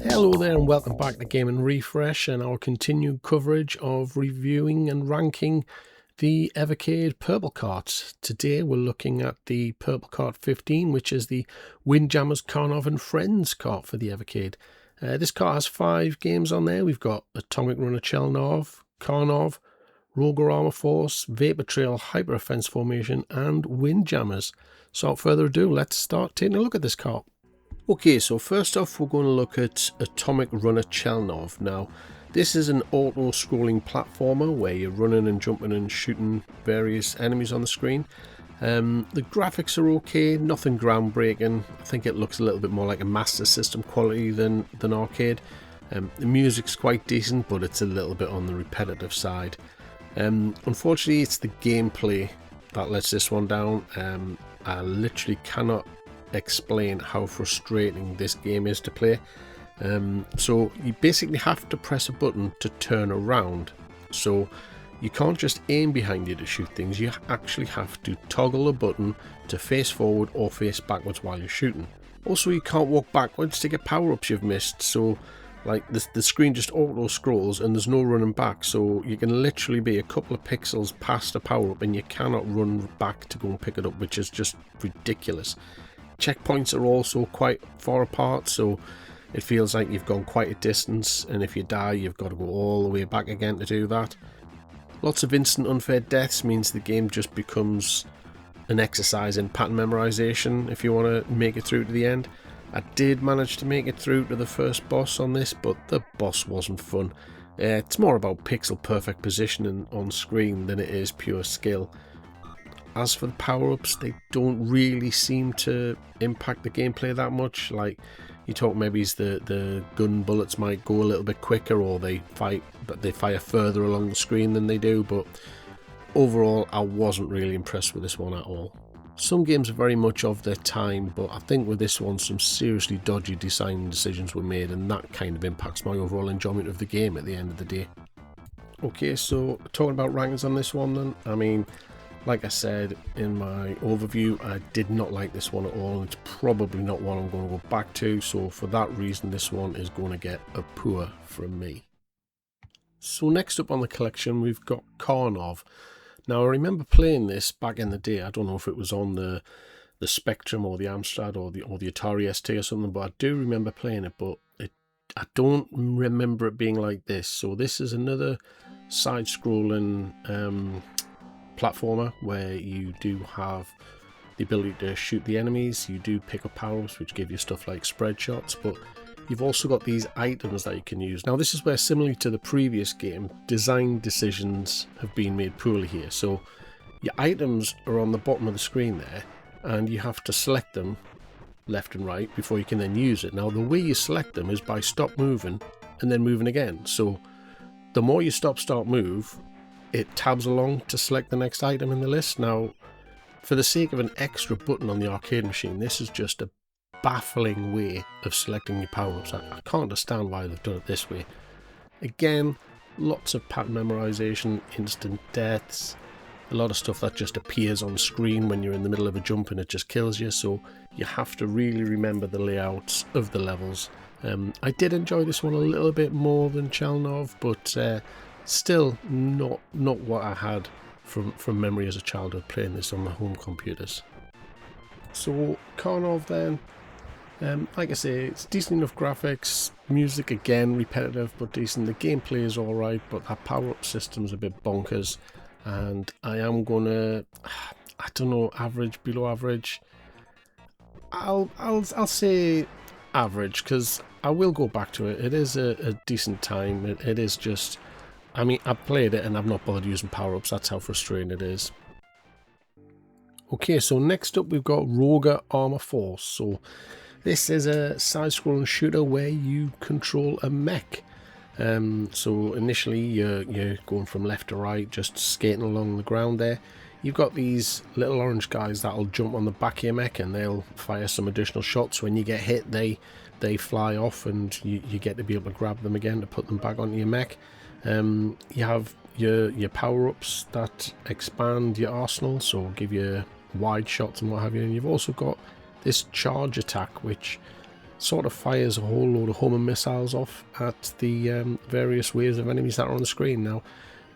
Hello there and welcome back to Game and Refresh and our continued coverage of reviewing and ranking the Evercade Purple Carts. Today we're looking at the Purple Cart 15, which is the Windjammers Karnov Friends cart for the Evercade. This cart has 5 games on there. We've got Atomic Runner Karnov, Roger Armor Force, Vapor Trail, Hyper Offense Formation and Windjammers. So without further ado, let's start taking a look at this cart. Okay, so first off we're going to look at Atomic Runner Karnov. Now, this is an auto-scrolling platformer where you're running and jumping and shooting various enemies on the screen. The graphics are okay, nothing groundbreaking. I think it looks a little bit more like a Master System quality than arcade. The music's quite decent, but it's a little bit on the repetitive side. Unfortunately, it's the gameplay that lets this one down. I literally cannot explain how frustrating this game is to play. So you basically have to press a button to turn around, so you can't just aim behind you to shoot things. You actually have to toggle the button to face forward or face backwards while you're shooting. Also, you can't walk backwards to get power-ups you've missed, so like the screen just auto scrolls and there's no running back, so you can literally be a couple of pixels past a power-up and you cannot run back to go and pick it up, which is just ridiculous. Checkpoints are also quite far apart, so it feels like you've gone quite a distance, and if you die you've got to go all the way back again to do that. Lots of instant unfair deaths means the game just becomes an exercise in pattern memorization if you want to make it through to the end. I did manage to make it through to the first boss on this, but the boss wasn't fun. It's more about pixel perfect positioning on screen than it is pure skill. As for the power-ups, they don't really seem to impact the gameplay that much. Like, you talk maybe the gun bullets might go a little bit quicker, or they fire further along the screen than they do, but overall I wasn't really impressed with this one at all. Some games are very much of their time, but I think with this one some seriously dodgy design decisions were made, and that kind of impacts my overall enjoyment of the game at the end of the day. Okay, so talking about rankings on this one then, I mean, like I said in my overview, I did not like this one at all. It's probably not one I'm going to go back to, so for that reason this one is going to get a poor from me. So next up on the collection we've got Karnov. Now I remember playing this back in the day. I don't know if it was on the Spectrum or the Amstrad or the Atari ST or something, but I do remember playing it, but I don't remember it being like this. So this is another side-scrolling platformer where you do have the ability to shoot the enemies. You do pick up power-ups which give you stuff like spread shots, but you've also got these items that you can use. Now this is where, similarly to the previous game, design decisions have been made poorly here. So your items are on the bottom of the screen there, and you have to select them left and right before you can then use it. Now the way you select them is by stop moving and then moving again. So the more you stop, start, move, it tabs along to select the next item in the list. Now, for the sake of an extra button on the arcade machine, this is just a baffling way of selecting your power-ups. I can't understand why they've done it this way. Again, lots of pattern memorization, instant deaths, a lot of stuff that just appears on screen when you're in the middle of a jump and it just kills you, so you have to really remember the layouts of the levels. I did enjoy this one a little bit more than Karnov, but still not what I had from memory as a childhood playing this on my home computers. So Karnov then, like I say, it's decent enough graphics, music again repetitive but decent, the gameplay is alright, but that power-up system's a bit bonkers, and I am gonna, I don't know, average, below average. I'll say average, because I will go back to it. It is a decent time. It is just, I mean, I've played it and I've not bothered using power-ups. That's how frustrating it is. Okay, so next up we've got Roger Armor Force. So this is a side-scrolling shooter where you control a mech. So initially you're going from left to right, just skating along the ground there. You've got these little orange guys that'll jump on the back of your mech and they'll fire some additional shots. When you get hit, they fly off and you get to be able to grab them again to put them back onto your mech. You have your power-ups that expand your arsenal, so give you wide shots and what have you. And you've also got this charge attack, which sort of fires a whole load of homing missiles off at the various waves of enemies that are on the screen. Now,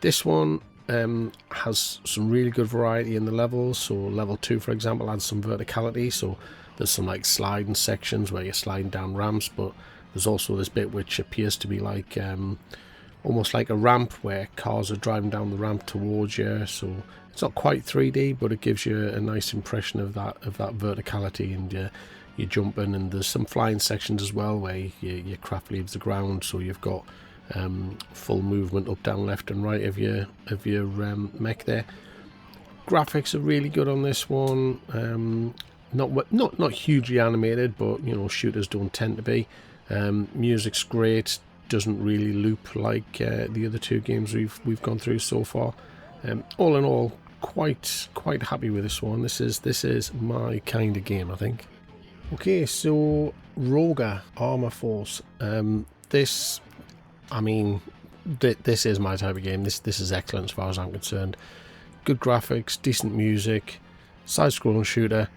this one has some really good variety in the levels. So level 2, for example, adds some verticality. So there's some like sliding sections where you're sliding down ramps, but there's also this bit which appears to be like almost like a ramp where cars are driving down the ramp towards you. So it's not quite 3D, but it gives you a nice impression of that verticality, and you're jumping. And there's some flying sections as well where your craft leaves the ground, so you've got full movement up, down, left and right of your mech there. Graphics are really good on this one. Not hugely animated, but you know, shooters don't tend to be. Music's great, doesn't really loop like the other two games we've gone through so far. All in all, quite happy with this one. This is my kind of game, I think. Okay, so Roga Armor Force. This is my type of game. This is excellent as far as I'm concerned. Good graphics, decent music, side-scrolling shooter.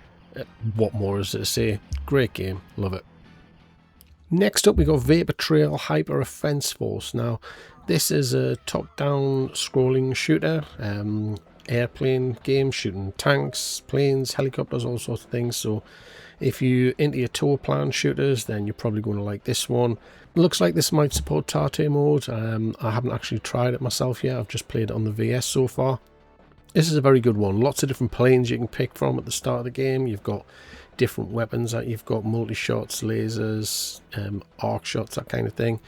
What more is there to say? Great game, love it. Next up we got Vapor Trail Hyper Offense Force. Now, this is a top-down scrolling shooter, airplane game, shooting tanks, planes, helicopters, all sorts of things. So if you're into your tour plan shooters, then you're probably going to like this one. Looks like this might support Tate mode. I haven't actually tried it myself yet. I've just played it on the VS so far. This is a very good one. Lots of different planes you can pick from at the start of the game. You've got different weapons that you've got, multi-shots, lasers, arc shots, that kind of thing.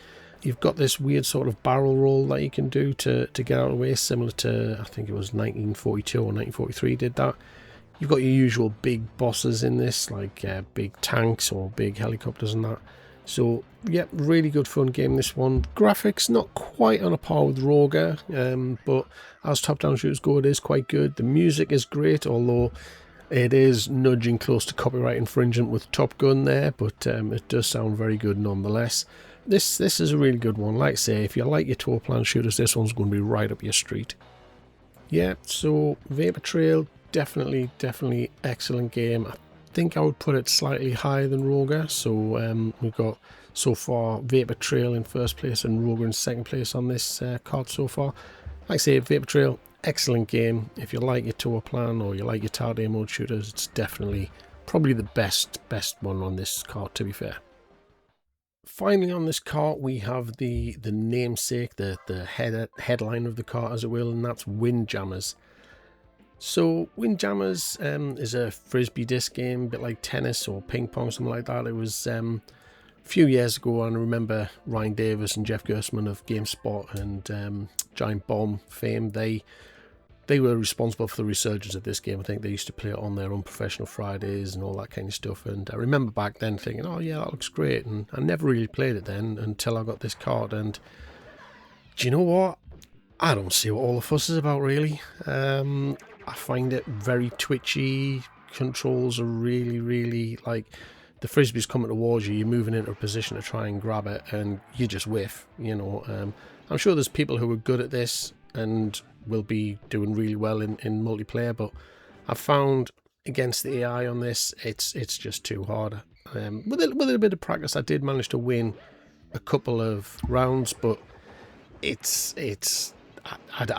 You've got this weird sort of barrel roll that you can do to get out of the way, similar to, I think it was 1942 or 1943 did that. You've got your usual big bosses in this, like big tanks or big helicopters and that. So, yeah, really good fun game, this one. Graphics, not quite on a par with Roga, but as top-down shooters go, it is quite good. The music is great, although it is nudging close to copyright infringement with Top Gun there, but it does sound very good nonetheless. This is a really good one. Like I say, if you like your tour plan shooters, this one's going to be right up your street. Yeah, so Vapor Trail, definitely excellent game. I think I would put it slightly higher than Roga. So we've got so far Vapor Trail in first place and Roga in second place on this card so far. Like I say, Vapor Trail, excellent game. If you like your tour plan or you like your Tate mode shooters, it's definitely probably the best one on this card, to be fair. Finally on this cart we have the namesake, the headline of the cart as it will, and that's Windjammers. So Windjammers is a frisbee disc game, a bit like tennis or ping pong, something like that. It was a few years ago, and I remember Ryan Davis and Jeff Gerstmann of GameSpot and Giant Bomb fame, they were responsible for the resurgence of this game. I think they used to play it on their Unprofessional Fridays and all that kind of stuff. And I remember back then thinking, oh yeah, that looks great. And I never really played it then until I got this card. And do you know what? I don't see what all the fuss is about, really. I find it very twitchy. Controls are really like, the frisbee's coming towards you, you're moving into a position to try and grab it, and you just whiff, you know. I'm sure there's people who are good at this and will be doing really well in multiplayer, but I've found against the AI on this, it's just too hard. With a little bit of practice, I did manage to win a couple of rounds, but I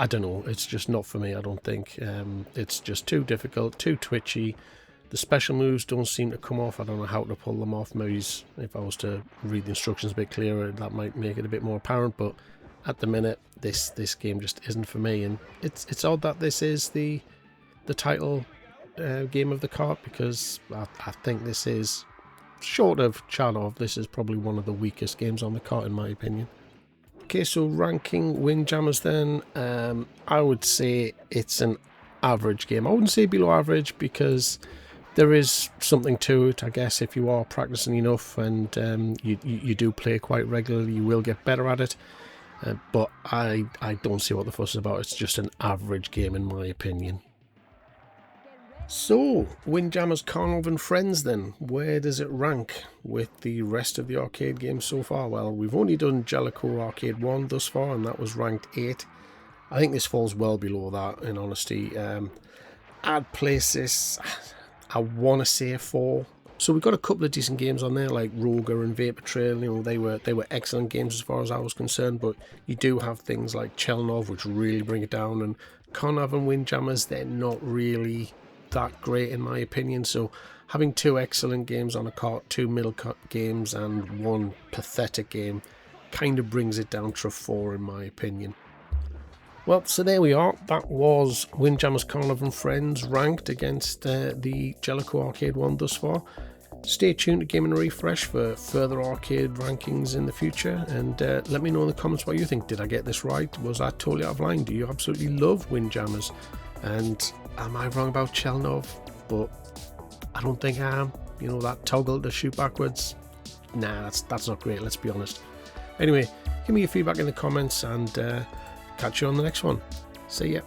don't know, it's just not for me, I don't think. It's just too difficult, too twitchy. The special moves don't seem to come off. I don't know how to pull them off. Maybe if I was to read the instructions a bit clearer, that might make it a bit more apparent, but at the minute, this game just isn't for me. And it's odd that this is the title game of the cart, because I think this is, short of Karnov, this is probably one of the weakest games on the cart in my opinion. Okay, so ranking Windjammers then, I would say it's an average game. I wouldn't say below average, because there is something to it, I guess. If you are practicing enough and you do play quite regularly, you will get better at it. But I don't see what the fuss is about. It's just an average game in my opinion. So, Windjammers Karnov Friends then, where does it rank with the rest of the arcade games so far? Well, we've only done Jellicoe Arcade 1 thus far, and that was ranked 8. I think this falls well below that, in honesty. I'd place this, I want to say 4. So we've got a couple of decent games on there, like Roger and Vapor Trail. You know, they were excellent games as far as I was concerned. But you do have things like Chelnov, which really bring it down, and Karnov and Windjammers, they're not really that great in my opinion. So having 2 excellent games on a cart, 2 middle cut games, and 1 pathetic game kind of brings it down to a 4 in my opinion. Well, so there we are. That was Windjammers Karnov Friends ranked against the Jellicoe Arcade one thus far. Stay tuned to Game & Refresh for further arcade rankings in the future, and let me know in the comments what you think. Did I get this right? Was I totally out of line? Do you absolutely love Windjammers? And am I wrong about Chelnov? But I don't think I am. You know, that toggle to shoot backwards? Nah, that's not great, let's be honest. Anyway, give me your feedback in the comments, and catch you on the next one. See ya.